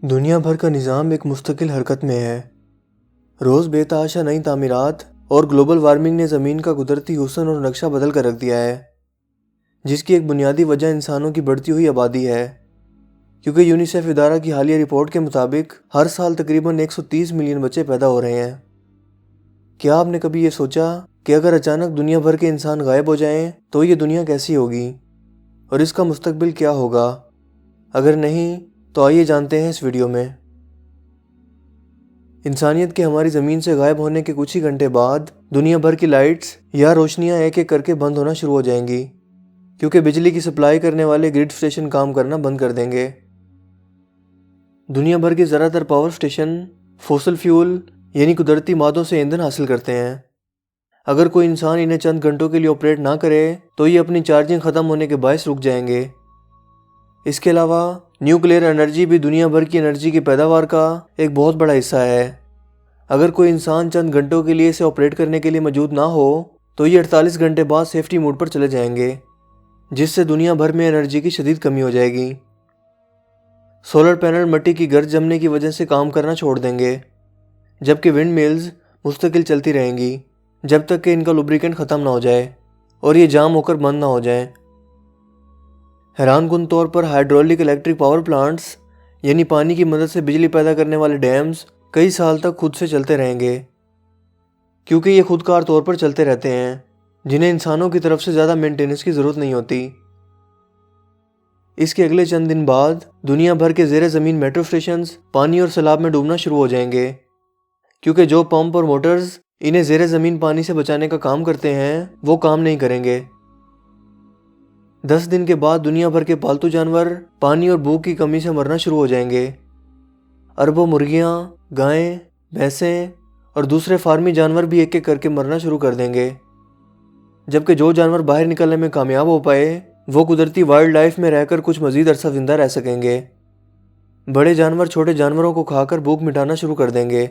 دنیا بھر کا نظام ایک مستقل حرکت میں ہے۔ روز بے تحاشا نئی تعمیرات اور گلوبل وارمنگ نے زمین کا قدرتی حسن اور نقشہ بدل کر رکھ دیا ہے، جس کی ایک بنیادی وجہ انسانوں کی بڑھتی ہوئی آبادی ہے۔ کیونکہ یونیسیف ادارہ کی حالیہ رپورٹ کے مطابق ہر سال تقریباً 130 ملین بچے پیدا ہو رہے ہیں۔ کیا آپ نے کبھی یہ سوچا کہ اگر اچانک دنیا بھر کے انسان غائب ہو جائیں تو یہ دنیا کیسی ہوگی اور اس کا مستقبل کیا ہوگا؟ اگر نہیں تو آئیے جانتے ہیں اس ویڈیو میں۔ انسانیت کے ہماری زمین سے غائب ہونے کے کچھ ہی گھنٹے بعد دنیا بھر کی لائٹس یا روشنیاں ایک ایک کر کے بند ہونا شروع ہو جائیں گی، کیونکہ بجلی کی سپلائی کرنے والے گرڈ اسٹیشن کام کرنا بند کر دیں گے۔ دنیا بھر کے زیادہ تر پاور اسٹیشن فوسل فیول یعنی قدرتی مادوں سے ایندھن حاصل کرتے ہیں۔ اگر کوئی انسان انہیں چند گھنٹوں کے لیے آپریٹ نہ کرے تو یہ اپنی چارجنگ ختم ہونے کے باعث رک جائیں گے۔ اس کے علاوہ نیوکلیئر انرجی بھی دنیا بھر کی انرجی کی پیداوار کا ایک بہت بڑا حصہ ہے۔ اگر کوئی انسان چند گھنٹوں کے لیے اسے آپریٹ کرنے کے لیے موجود نہ ہو تو یہ 48 گھنٹے بعد سیفٹی موڈ پر چلے جائیں گے، جس سے دنیا بھر میں انرجی کی شدید کمی ہو جائے گی۔ سولر پینل مٹی کی گرد جمنے کی وجہ سے کام کرنا چھوڑ دیں گے، جبکہ ونڈ میلز مستقل چلتی رہیں گی جب تک کہ ان کا لوبریکنٹ ختم نہ ہو جائے اور یہ جام ہو کر بند نہ ہو جائیں۔ حیران کن طور پر ہائیڈرولک الیکٹرک پاور پلانٹس یعنی پانی کی مدد سے بجلی پیدا کرنے والے ڈیمز کئی سال تک خود سے چلتے رہیں گے، کیونکہ یہ خود کار طور پر چلتے رہتے ہیں، جنہیں انسانوں کی طرف سے زیادہ مینٹیننس کی ضرورت نہیں ہوتی۔ اس کے اگلے چند دن بعد دنیا بھر کے زیر زمین میٹرو اسٹیشنز پانی اور سیلاب میں ڈوبنا شروع ہو جائیں گے، کیونکہ جو پمپ اور موٹرز انہیں زیر زمین پانی سے بچانے کا کام کرتے ہیں وہ کام نہیں کریں گے۔ 10 دن کے بعد دنیا بھر کے پالتو جانور پانی اور بھوک کی کمی سے مرنا شروع ہو جائیں گے۔ اربوں مرغیاں، گائیں، بھینسیں اور دوسرے فارمی جانور بھی ایک ایک کر کے مرنا شروع کر دیں گے، جبکہ جو جانور باہر نکلنے میں کامیاب ہو پائے وہ قدرتی وائلڈ لائف میں رہ کر کچھ مزید عرصہ زندہ رہ سکیں گے۔ بڑے جانور چھوٹے جانوروں کو کھا کر بھوک مٹانا شروع کر دیں گے۔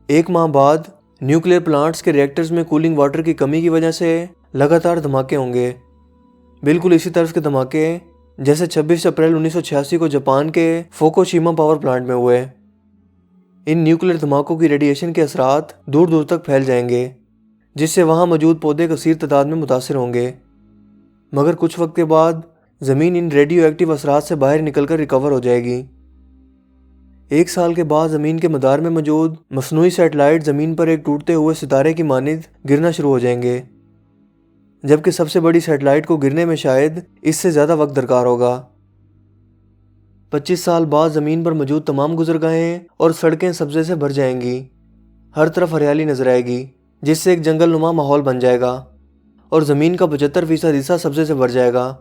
1 ماہ بعد نیوکلیئر پلانٹس کے ریئیکٹرز میں کولنگ واٹر کی کمی کی وجہ سے لگاتار دھماکے ہوں گے، بالکل اسی طرز کے دھماکے جیسے 26 اپریل 1986 کو جاپان کے فوکوشیما پاور پلانٹ میں ہوئے۔ ان نیوکلیئر دھماکوں کی ریڈیشن کے اثرات دور دور تک پھیل جائیں گے، جس سے وہاں موجود پودے کثیر تعداد میں متاثر ہوں گے، مگر کچھ وقت کے بعد زمین ان ریڈیو ایکٹیو اثرات سے باہر نکل کر ریکور ہو جائے گی۔ 1 سال کے بعد زمین کے مدار میں موجود مصنوعی سیٹلائٹ زمین پر ایک ٹوٹتے ہوئے ستارے کی مانند گرنا شروع ہو جائیں گے، جبکہ سب سے بڑی سیٹلائٹ کو گرنے میں شاید اس سے زیادہ وقت درکار ہوگا۔ 25 سال بعد زمین پر موجود تمام گزرگاہیں اور سڑکیں سبزے سے بھر جائیں گی، ہر طرف ہریالی نظر آئے گی، جس سے ایک جنگل نما ماحول بن جائے گا، اور زمین کا 75% حصہ سبزے سے بھر جائے گا،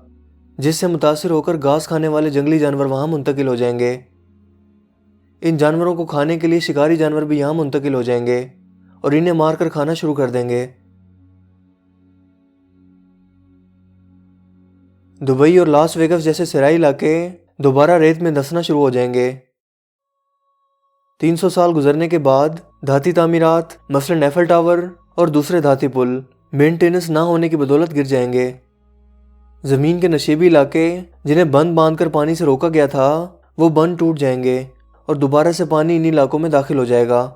جس سے متاثر ہو کر گھاس کھانے والے جنگلی جانور وہاں منتقل ہو جائیں گے۔ ان جانوروں کو کھانے کے لیے شکاری جانور بھی یہاں منتقل ہو جائیں گے اور انہیں مار کر کھانا شروع کر دیں گے۔ دبئی اور لاس ویگس جیسے صحرائی علاقے دوبارہ ریت میں دھنسنا شروع ہو جائیں گے۔ 300 سال گزرنے کے بعد دھاتی تعمیرات مثلاً ایفل ٹاور اور دوسرے دھاتی پل مینٹیننس نہ ہونے کی بدولت گر جائیں گے۔ زمین کے نشیبی علاقے جنہیں بند باندھ کر پانی سے روکا گیا تھا وہ بند ٹوٹ جائیں گے اور دوبارہ سے پانی انہی علاقوں میں داخل ہو جائے گا،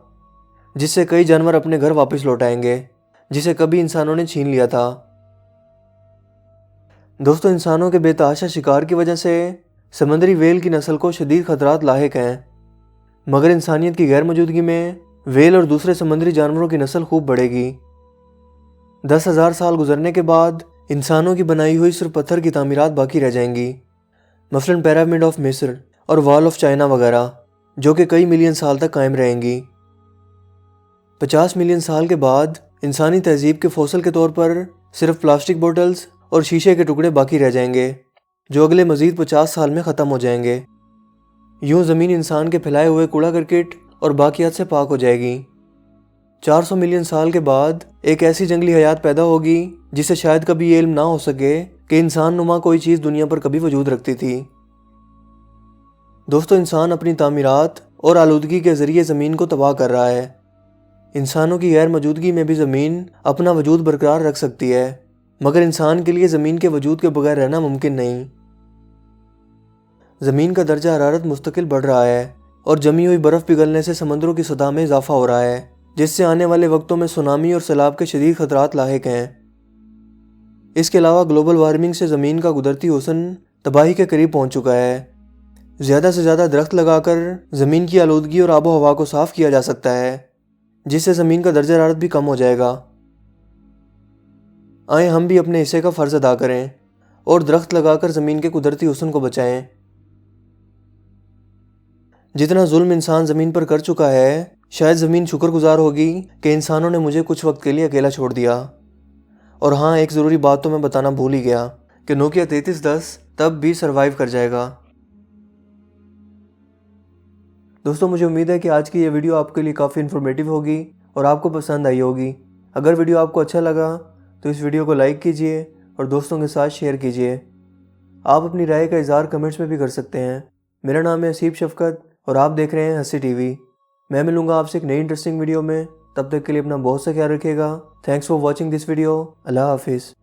جس سے کئی جانور اپنے گھر واپس لوٹ آئیں گے جسے کبھی انسانوں نے چھین لیا تھا۔ دوستو، انسانوں کے بے تحاشا شکار کی وجہ سے سمندری ویل کی نسل کو شدید خطرات لاحق ہیں، مگر انسانیت کی غیر موجودگی میں ویل اور دوسرے سمندری جانوروں کی نسل خوب بڑھے گی۔ 10,000 سال گزرنے کے بعد انسانوں کی بنائی ہوئی صرف پتھر کی تعمیرات باقی رہ جائیں گی، مثلاً پیرامڈ آف مصر اور وال آف چائنا وغیرہ، جو کہ کئی ملین سال تک قائم رہیں گی۔ 50 ملین سال کے بعد انسانی تہذیب کے فوسل کے طور پر صرف پلاسٹک بوٹلز اور شیشے کے ٹکڑے باقی رہ جائیں گے، جو اگلے مزید 50 سال میں ختم ہو جائیں گے۔ یوں زمین انسان کے پھیلائے ہوئے کوڑا کرکٹ اور باقیات سے پاک ہو جائے گی۔ 400 ملین سال کے بعد ایک ایسی جنگلی حیات پیدا ہوگی جسے شاید کبھی یہ علم نہ ہو سکے کہ انسان نما کوئی چیز دنیا پر کبھی وجود رکھتی تھی۔ دوستو، انسان اپنی تعمیرات اور آلودگی کے ذریعے زمین کو تباہ کر رہا ہے۔ انسانوں کی غیر موجودگی میں بھی زمین اپنا وجود برقرار رکھ سکتی ہے، مگر انسان کے لیے زمین کے وجود کے بغیر رہنا ممکن نہیں۔ زمین کا درجہ حرارت مستقل بڑھ رہا ہے اور جمی ہوئی برف پگھلنے سے سمندروں کی سطح میں اضافہ ہو رہا ہے، جس سے آنے والے وقتوں میں سونامی اور سیلاب کے شدید خطرات لاحق ہیں۔ اس کے علاوہ گلوبل وارمنگ سے زمین کا قدرتی حسن تباہی کے قریب پہنچ چکا ہے۔ زیادہ سے زیادہ درخت لگا کر زمین کی آلودگی اور آب و ہوا کو صاف کیا جا سکتا ہے، جس سے زمین کا درجہ حرارت بھی کم ہو جائے گا۔ آئیں ہم بھی اپنے حصے کا فرض ادا کریں اور درخت لگا کر زمین کے قدرتی حسن کو بچائیں۔ جتنا ظلم انسان زمین پر کر چکا ہے، شاید زمین شکر گزار ہوگی کہ انسانوں نے مجھے کچھ وقت کے لیے اکیلا چھوڑ دیا۔ اور ہاں، ایک ضروری بات تو میں بتانا بھول ہی گیا کہ نوکیا 3310 تب بھی سروائیو کر جائے گا۔ دوستوں، مجھے امید ہے کہ آج کی یہ ویڈیو آپ کے لیے کافی انفارمیٹیو ہوگی اور آپ کو پسند آئی ہوگی۔ اگر ویڈیو آپ کو اچھا لگا تو اس ویڈیو کو لائک کیجئے اور دوستوں کے ساتھ شیئر کیجئے۔ آپ اپنی رائے کا اظہار کمنٹس میں بھی کر سکتے ہیں۔ میرا نام ہے حسیب شفقت اور آپ دیکھ رہے ہیں ہنسی ٹی وی۔ میں ملوں گا آپ سے ایک نئی انٹرسٹنگ ویڈیو میں، تب تک کے لیے اپنا بہت سا خیال رکھیے گا۔ Thanks for watching this video. اللہ حافظ۔